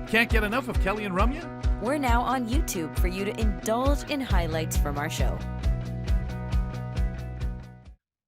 Can't get enough of Kelly and Ramya? We're now on YouTube for you to indulge in highlights from our show.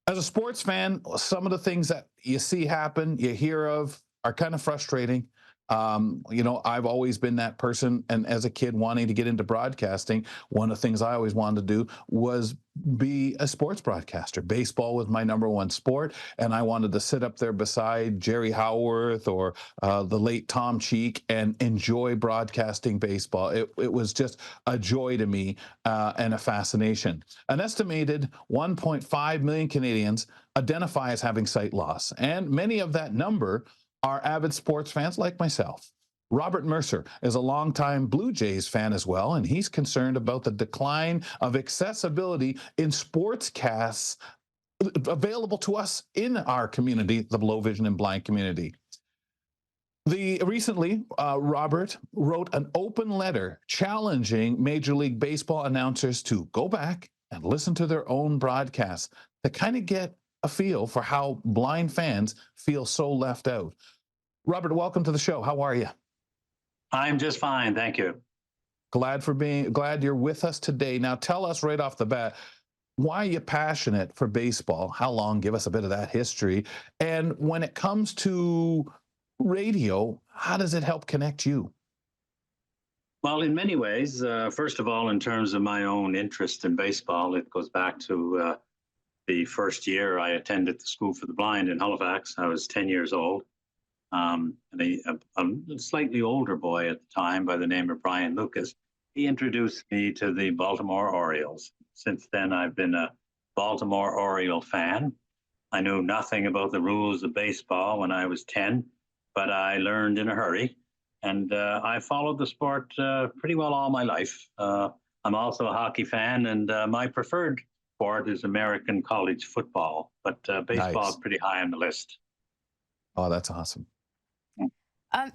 As a sports fan, some of the things that you see happen, you hear of, are kind of frustrating. I've always been that person, and as a kid wanting to get into broadcasting, one of the things I always wanted to do was be a sports broadcaster. Baseball was my number one sport, and I wanted to sit up there beside Jerry Howarth or the late Tom Cheek and enjoy broadcasting baseball. It was just a joy to me and a fascination. An estimated 1.5 million Canadians identify as having sight loss, and many of that number are avid sports fans like myself. Robert Mercer is a longtime Blue Jays fan as well, and he's concerned about the decline of accessibility in sportscasts available to us in our community, the low vision and blind community. Recently, Robert wrote an open letter challenging Major League Baseball announcers to go back and listen to their own broadcasts to kind of get a feel for how blind fans feel so left out. Robert, welcome to the show. How are you? I'm just fine, thank you. Glad you're with us today. Now, tell us right off the bat, why are you passionate for baseball? How long? Give us a bit of that history. And when it comes to radio, how does it help connect you? Well, in many ways, first of all, in terms of my own interest in baseball, it goes back to the first year I attended the School for the Blind in Halifax. I was 10 years old. And a slightly older boy at the time by the name of Brian Lucas, he introduced me to the Baltimore Orioles. Since then, I've been a Baltimore Oriole fan. I knew nothing about the rules of baseball when I was 10, but I learned in a hurry. And I followed the sport pretty well all my life. I'm also a hockey fan, and my preferred sport is American college football, but baseball Nice. is pretty high on the list. Oh, that's awesome.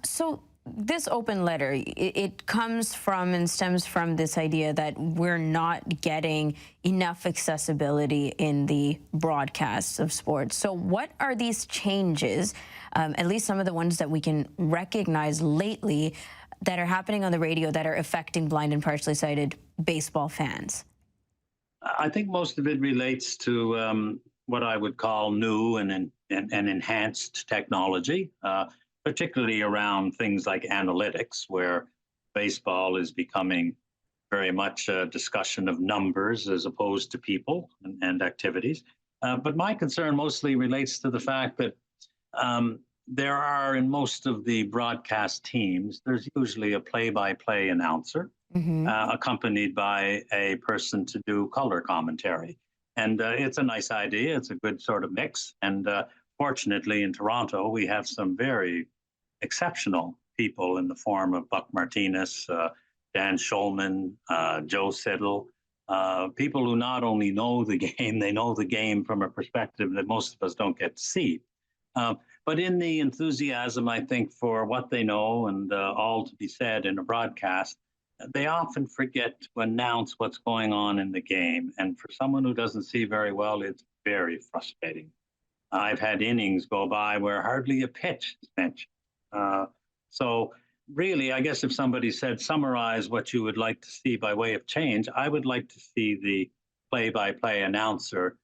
So this open letter, it comes from and stems from this idea that we're not getting enough accessibility in the broadcasts of sports. So what are these changes, at least some of the ones that we can recognize lately, that are happening on the radio that are affecting blind and partially sighted baseball fans? I think most of it relates to what I would call new and enhanced technology, particularly around things like analytics, where baseball is becoming very much a discussion of numbers as opposed to people and activities. But my concern mostly relates to the fact that there are, in most of the broadcast teams, there's usually a play-by-play announcer accompanied by a person to do color commentary. And it's a nice idea. It's a good sort of mix. And fortunately, in Toronto, we have some very exceptional people in the form of Buck Martinez, Dan Schulman, Joe Siddle, people who not only know the game, they know the game from a perspective that most of us don't get to see. But in the enthusiasm, I think, for what they know and all to be said in a broadcast, they often forget to announce what's going on in the game. And for someone who doesn't see very well, it's very frustrating. I've had innings go by where hardly a pitch is mentioned. So really, I guess if somebody said, summarize what you would like to see by way of change, I would like to see the play-by-play announcer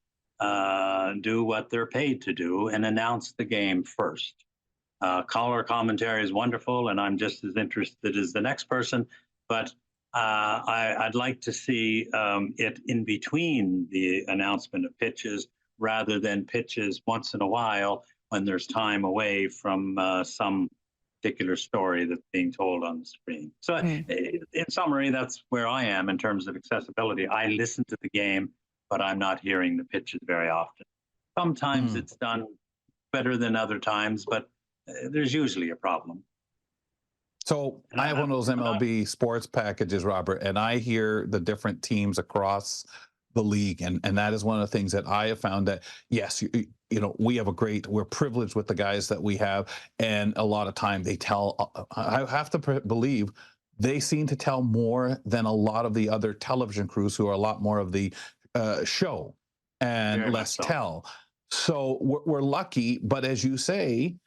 do what they're paid to do and announce the game first. Color commentary is wonderful, and I'm just as interested as the next person, but I'd like to see it in between the announcement of pitches rather than pitches once in a while when there's time away from some particular story that's being told on the screen. So in summary, that's where I am in terms of accessibility. I listen to the game, but I'm not hearing the pitches very often. Sometimes it's done better than other times, but there's usually a problem. So I have one of those MLB sports packages, Robert, and I hear the different teams across the league. And that is one of the things that I have found that, yes, we have we're privileged with the guys that we have. And a lot of time they tell, I have to believe they seem to tell more than a lot of the other television crews who are a lot more of the show and less tell. So we're lucky. But as you say,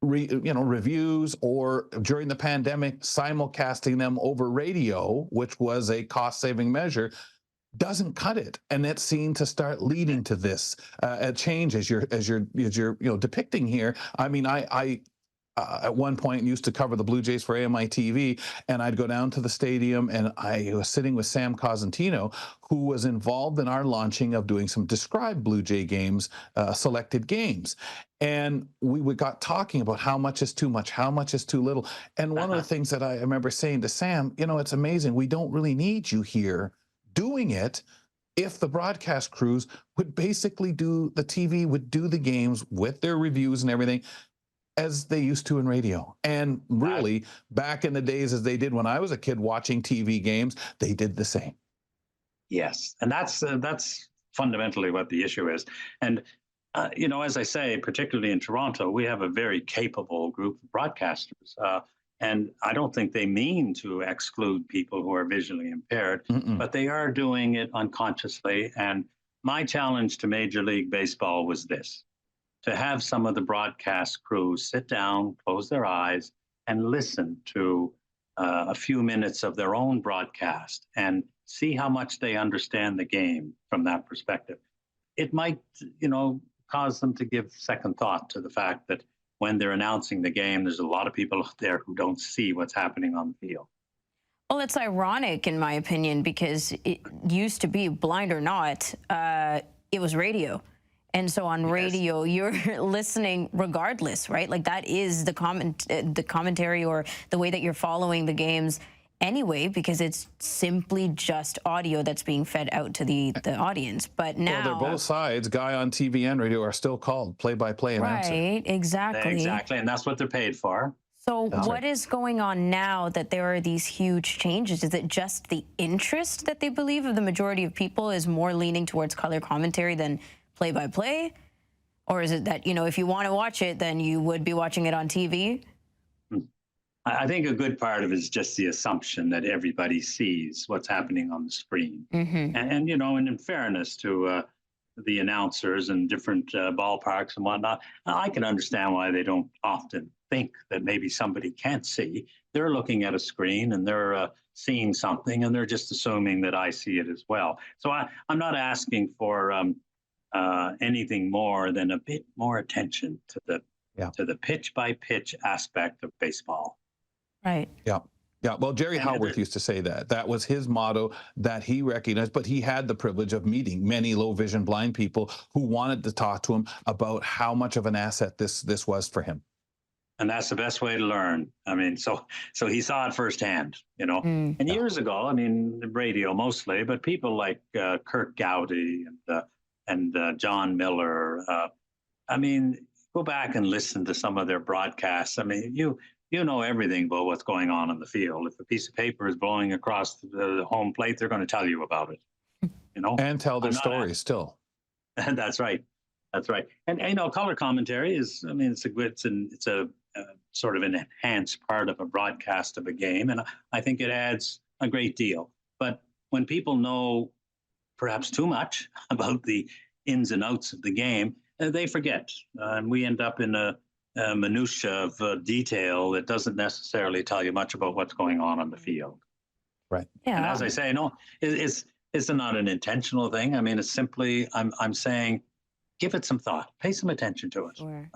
reviews, or during the pandemic, simulcasting them over radio, which was a cost-saving measure, doesn't cut it, and it's seen to start leading to this a change as you're depicting here. I mean, I at one point used to cover the Blue Jays for AMI-télé, and I'd go down to the stadium, and I was sitting with Sam Cosentino, who was involved in our launching of doing some described Blue Jay games, selected games. And we got talking about how much is too much, how much is too little. And one of the things that I remember saying to Sam, it's amazing. We don't really need you here doing it if the broadcast crews would basically do the TV, would do the games with their reviews and everything as they used to in radio. And really, back in the days as they did when I was a kid watching TV games, they did the same. Yes, and that's fundamentally what the issue is. And as I say, particularly in Toronto, we have a very capable group of broadcasters. And I don't think they mean to exclude people who are visually impaired, but they are doing it unconsciously. And my challenge to Major League Baseball was this: to have some of the broadcast crews sit down, close their eyes, and listen to a few minutes of their own broadcast and see how much they understand the game from that perspective. It might, cause them to give second thought to the fact that when they're announcing the game, there's a lot of people out there who don't see what's happening on the field. Well, it's ironic, in my opinion, because it used to be, blind or not, it was radio. And so on radio, you're listening regardless, right? Like that is the commentary or the way that you're following the games anyway, because it's simply just audio that's being fed out to the audience. But now, well, they're both sides. Guy on TV and radio are still called play-by-play announcer. Right, exactly. Exactly, and that's what they're paid for. So what is going on now that there are these huge changes? Is it just the interest that they believe of the majority of people is more leaning towards color commentary than play-by-play? Or is it that, if you want to watch it, then you would be watching it on TV? I think a good part of it is just the assumption that everybody sees what's happening on the screen. And and in fairness to the announcers and different ballparks and whatnot, I can understand why they don't often think that maybe somebody can't see. They're looking at a screen and they're seeing something, and they're just assuming that I see it as well. So I'm not asking for anything more than a bit more attention to the pitch by pitch aspect of baseball. Right. Yeah. Yeah. Well, Jerry Howarth used to say that. That was his motto that he recognized, but he had the privilege of meeting many low vision blind people who wanted to talk to him about how much of an asset this was for him. And that's the best way to learn. I mean, so he saw it firsthand, And years ago, radio mostly, but people like Kurt Gowdy and John Miller. Go back and listen to some of their broadcasts. You know everything about what's going on in the field. If a piece of paper is blowing across the home plate, they're going to tell you about it. And tell their stories still. That's right. That's right. And color commentary is, it's a sort of an enhanced part of a broadcast of a game, and I think it adds a great deal. But when people know perhaps too much about the ins and outs of the game, they forget, and we end up in a minutia of detail that doesn't necessarily tell you much about what's going on the field. Right. Yeah. And as I say, it's not an intentional thing. It's simply I'm saying, give it some thought, pay some attention to it. Sure.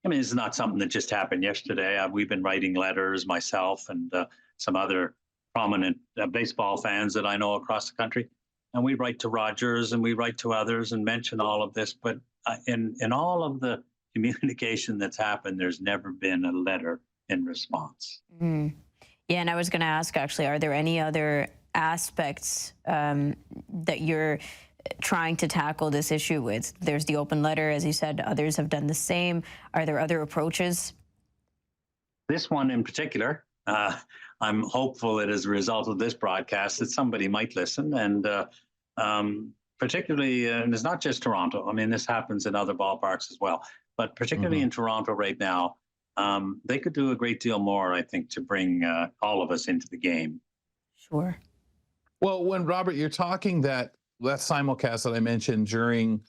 It's not something that just happened yesterday. We've been writing letters, myself and some other prominent baseball fans that I know across the country. And we write to Rogers and we write to others and mention all of this. But in all of the communication that's happened, there's never been a letter in response. Yeah, and I was going to ask, actually, are there any other aspects that you're trying to tackle this issue with? There's the open letter, as you said, others have done the same. Are there other approaches? This one in particular, I'm hopeful that as a result of this broadcast that somebody might listen, and particularly, and it's not just Toronto, this happens in other ballparks as well, but particularly in Toronto right now, they could do a great deal more, I think, to bring all of us into the game. Sure. Well, when Robert, you're talking that simulcast that I mentioned during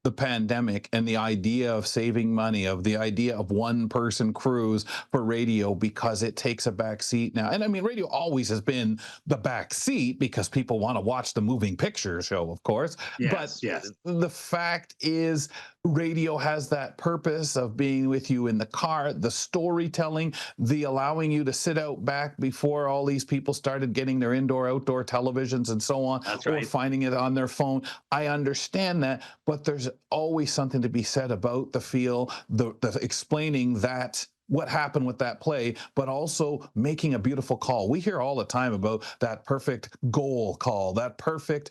the pandemic and the idea of saving money, of the idea of one person crews for radio, because it takes a back seat now. And I mean, radio always has been the back seat because people want to watch the moving picture show, of course. Yes, But yes. the fact is, radio has that purpose of being with you in the car, the storytelling, the allowing you to sit out back before all these people started getting their indoor, outdoor televisions and so on, That's or right. finding it on their phone. I understand that, but there's always something to be said about the feel, the explaining that what happened with that play, but also making a beautiful call. We hear all the time about that perfect goal call, that perfect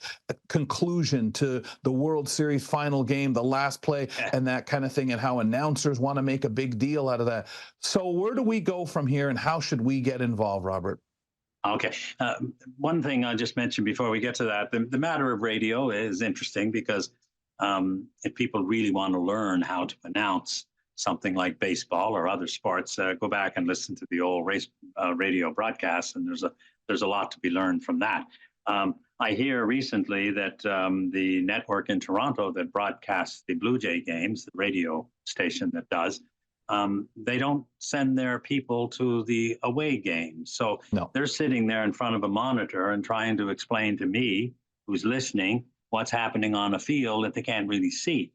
conclusion to the World Series final game, the last play, and that kind of thing, and how announcers want to make a big deal out of that. So where do we go from here, and how should we get involved, Robert? Okay. One thing I just mentioned before we get to that, the matter of radio is interesting because if people really want to learn how to announce something like baseball or other sports, go back and listen to the old radio broadcasts, and there's a lot to be learned from that. I hear recently that the network in Toronto that broadcasts the Blue Jay games, the radio station that does, they don't send their people to the away games. So No. they're sitting there in front of a monitor and trying to explain to me, who's listening, what's happening on a field that they can't really see.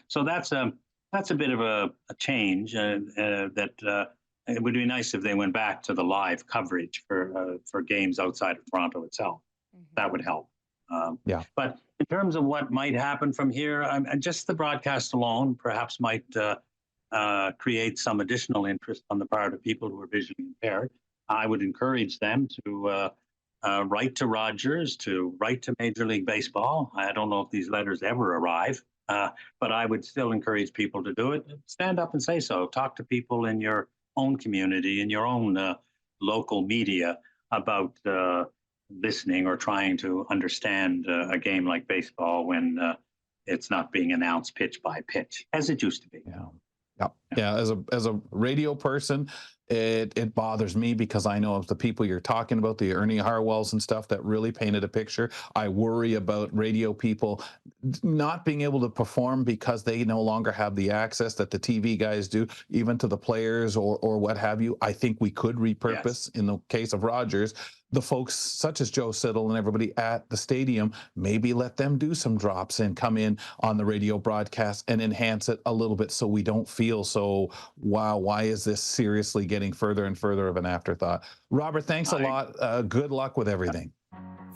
So that's a bit of a change that it would be nice if they went back to the live coverage for games outside of Toronto itself. That would help. Yeah. But in terms of what might happen from here, just the broadcast alone perhaps might create some additional interest on the part of people who are visually impaired. I would encourage them to write to Rogers, to write to Major League Baseball. I don't know if these letters ever arrive, but I would still encourage people to do it. Stand up and say so. Talk to people in your own community, in your own local media about listening or trying to understand a game like baseball when it's not being announced pitch by pitch, as it used to be. Yeah. As a radio person, it bothers me because I know of the people you're talking about, the Ernie Harwells and stuff that really painted a picture. I worry about radio people not being able to perform because they no longer have the access that the TV guys do, even to the players or what have you. I think we could repurpose, in the case of Rogers, the folks such as Joe Siddle and everybody at the stadium, maybe let them do some drops and come in on the radio broadcast and enhance it a little bit so we don't feel so, wow, why is this seriously getting further and further of an afterthought? Robert, thanks a lot. Good luck with everything.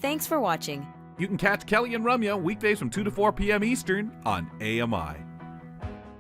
Thanks for watching. You can catch Kelly and Ramya weekdays from 2 to 4 p.m. Eastern on AMI.